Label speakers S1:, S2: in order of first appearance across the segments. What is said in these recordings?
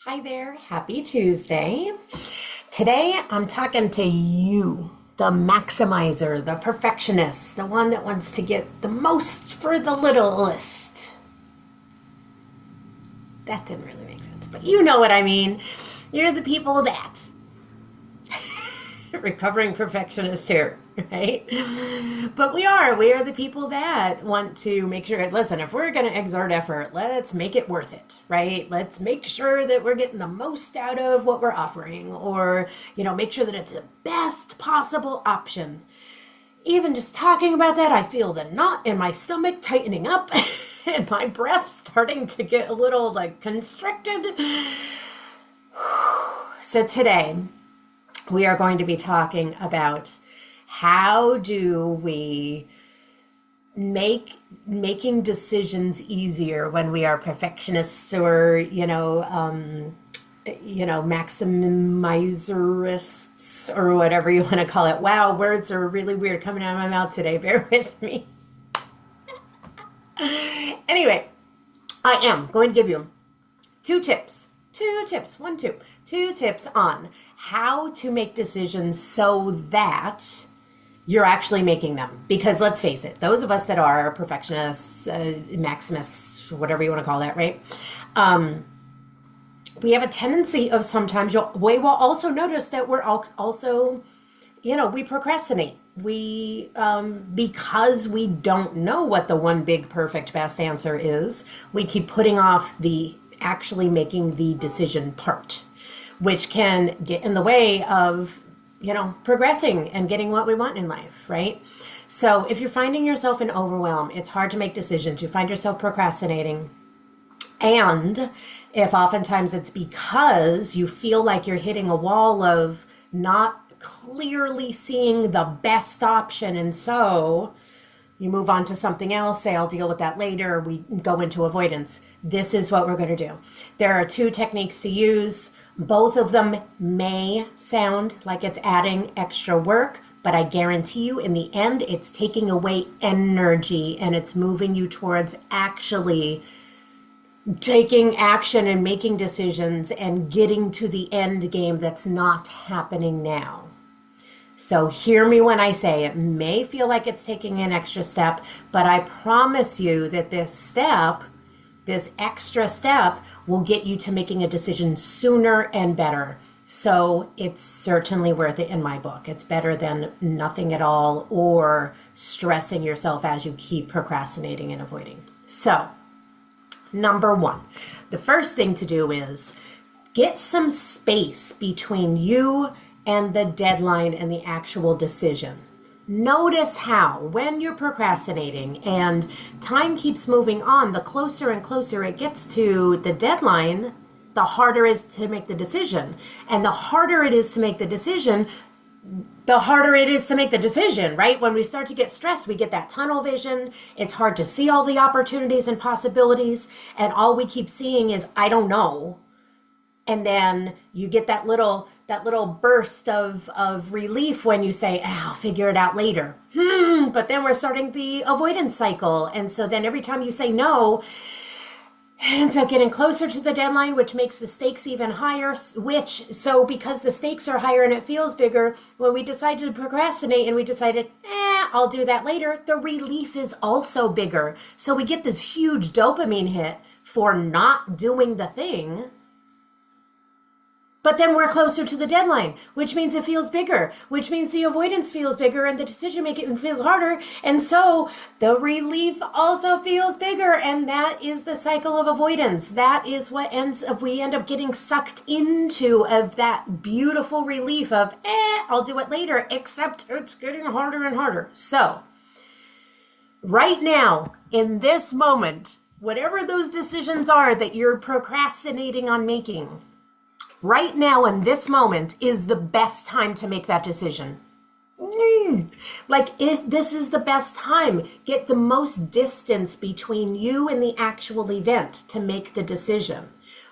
S1: Hi there, happy Tuesday. Today I'm talking to you, the maximizer, the perfectionist, the one that wants to get the most for the littlest. That didn't really make sense, but you know what I mean. You're the people that recovering perfectionist here, right? But we are the people that want to make sure, listen, if we're going to exert effort, let's make it worth it, right? Let's make sure that we're getting the most out of what we're offering, or, make sure that it's the best possible option. Even just talking about that, I feel the knot in my stomach tightening up and my breath starting to get a little constricted. So today, we are going to be talking about how do we make making decisions easier when we are perfectionists or maximizerists or whatever you want to call it. Wow, words are really weird coming out of my mouth today. Bear with me. Anyway, I am going to give you two tips. Two tips on how to make decisions so that you're actually making them. Because let's face it, those of us that are perfectionists, maximists, whatever you want to call that, right? We have a tendency of sometimes, we will also notice that we're also, we procrastinate. Because we don't know what the one big perfect best answer is, we keep putting off the actually making the decision part, which can get in the way of, progressing and getting what we want in life, right? So if you're finding yourself in overwhelm, it's hard to make decisions, you find yourself procrastinating, and if oftentimes it's because you feel like you're hitting a wall of not clearly seeing the best option, and so you move on to something else, say, I'll deal with that later, we go into avoidance. This is what we're going to do. There are two techniques to use. Both of them may sound like it's adding extra work, but I guarantee you in the end, it's taking away energy and it's moving you towards actually taking action and making decisions and getting to the end game that's not happening now. So hear me when I say it may feel like it's taking an extra step, but I promise you that this extra step will get you to making a decision sooner and better. So it's certainly worth it in my book. It's better than nothing at all or stressing yourself as you keep procrastinating and avoiding. So, number one, the first thing to do is get some space between you and the deadline and the actual decision. Notice how when you're procrastinating and time keeps moving on, the closer and closer it gets to the deadline, the harder it is to make the decision. And the harder it is to make the decision, right? When we start to get stressed, we get that tunnel vision. It's hard to see all the opportunities and possibilities. And all we keep seeing is, I don't know. And then you get that little burst of relief when you say, I'll figure it out later. But then we're starting the avoidance cycle. And so then every time you say no, it ends up getting closer to the deadline, which makes the stakes even higher, so because the stakes are higher and it feels bigger, when we decided to procrastinate and we decided, I'll do that later, the relief is also bigger. So we get this huge dopamine hit for not doing the thing. But then we're closer to the deadline, which means it feels bigger, which means the avoidance feels bigger and the decision making feels harder. And so the relief also feels bigger. And that is the cycle of avoidance. That is what we end up getting sucked into, of that beautiful relief of, I'll do it later, except it's getting harder and harder. So right now, in this moment, whatever those decisions are that you're procrastinating on making, right now in this moment is the best time to make that decision. If this is the best time, get the most distance between you and the actual event to make the decision.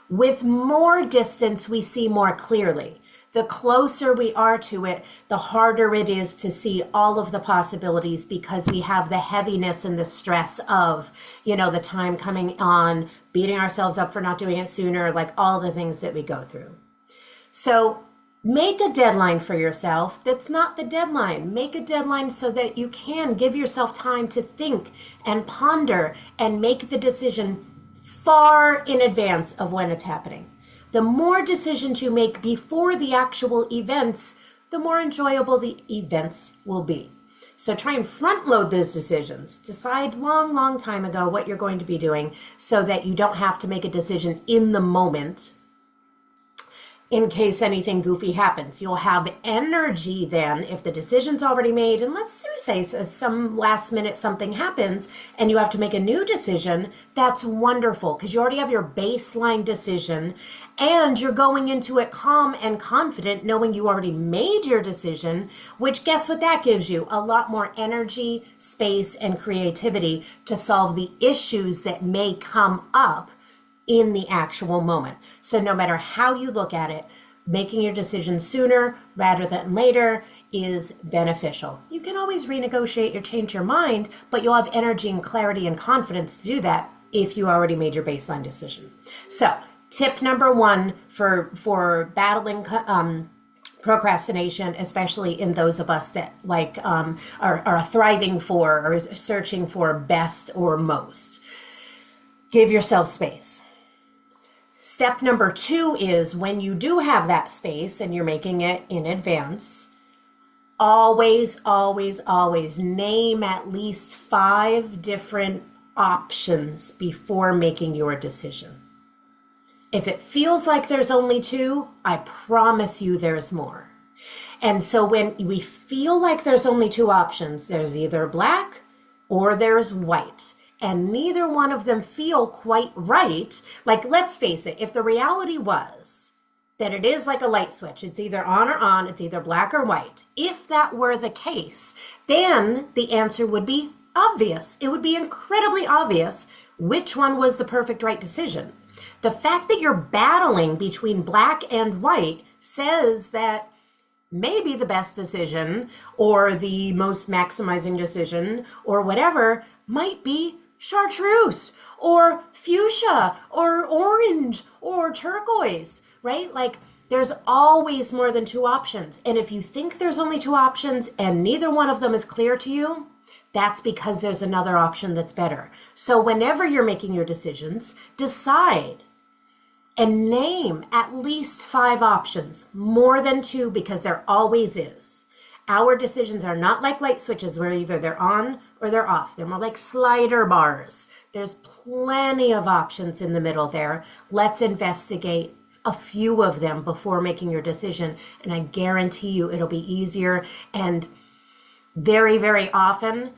S1: With more distance, we see more clearly. The closer we are to it, the harder it is to see all of the possibilities, because we have the heaviness and the stress of, the time coming on beating ourselves up for not doing it sooner, like all the things that we go through. So make a deadline for yourself that's not the deadline. Make a deadline so that you can give yourself time to think and ponder and make the decision far in advance of when it's happening. The more decisions you make before the actual events, the more enjoyable the events will be. So try and front load those decisions. Decide long time ago what you're going to be doing so that you don't have to make a decision in the moment in case anything goofy happens. You'll have energy then if the decision's already made, and let's say some last minute something happens and you have to make a new decision. That's wonderful because you already have your baseline decision and you're going into it calm and confident knowing you already made your decision, which guess what that gives you? A lot more energy, space, and creativity to solve the issues that may come up in the actual moment. So no matter how you look at it, making your decision sooner rather than later is beneficial. You can always renegotiate or change your mind, but you'll have energy and clarity and confidence to do that if you already made your baseline decision. So tip number one for battling procrastination, especially in those of us that are thriving for or searching for best or most, give yourself space. Step number two is when you do have that space and you're making it in advance, always name at least 5 different options before making your decision. If it feels like there's only 2, I promise you there's more. And so when we feel like there's only 2 options, there's either black or there's white. And neither one of them feel quite right. Like, let's face it, if the reality was that it is like a light switch, it's either on or on, it's either black or white. If that were the case, then the answer would be obvious. It would be incredibly obvious which one was the perfect right decision. The fact that you're battling between black and white says that maybe the best decision or the most maximizing decision or whatever might be chartreuse or fuchsia or orange or turquoise, right? Like there's always more than 2 options. And if you think there's only 2 options and neither one of them is clear to you, that's because there's another option that's better. So whenever you're making your decisions, decide and name at least 5 options, more than 2, because there always is. Our decisions are not like light switches where either they're on or they're off. They're more like slider bars. There's plenty of options in the middle there. Let's investigate a few of them before making your decision. And I guarantee you it'll be easier. And very often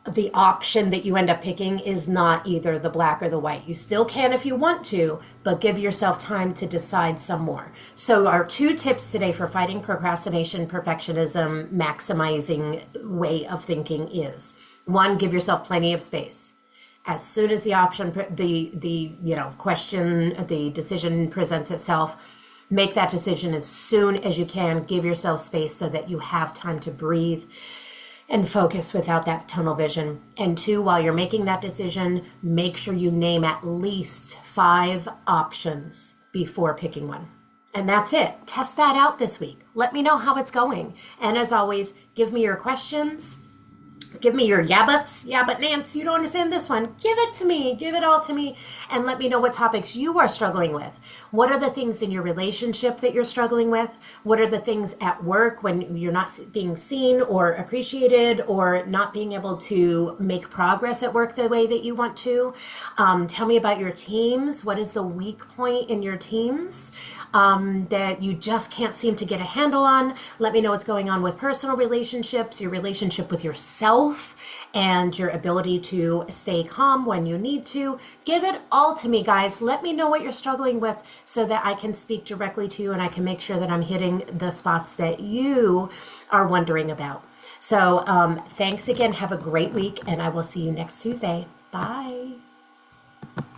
S1: the option that you end up picking is not either the black or the white. You still can if you want to, but give yourself time to decide some more. So our 2 tips today for fighting procrastination, perfectionism, maximizing way of thinking is: 1, give yourself plenty of space. As soon as the option, the decision presents itself, make that decision as soon as you can. Give yourself space so that you have time to breathe and focus without that tunnel vision. And 2, while you're making that decision, make sure you name at least 5 options before picking one. And that's it. Test that out this week. Let me know how it's going. And as always, give me your questions. Give me your yeah but Nance, you don't understand this one. Give it to me. Give it all to me. And let me know what topics you are struggling with. What are the things in your relationship that you're struggling with? What are the things at work when you're not being seen or appreciated or not being able to make progress at work the way that you want to? Tell me about your teams. What is the weak point in your teams that you just can't seem to get a handle on? Let me know what's going on with personal relationships, your relationship with yourself, and your ability to stay calm when you need to. Give it all to me, guys. Let me know what you're struggling with so that I can speak directly to you and I can make sure that I'm hitting the spots that you are wondering about. So thanks again. Have a great week, and I will see you next Tuesday. Bye.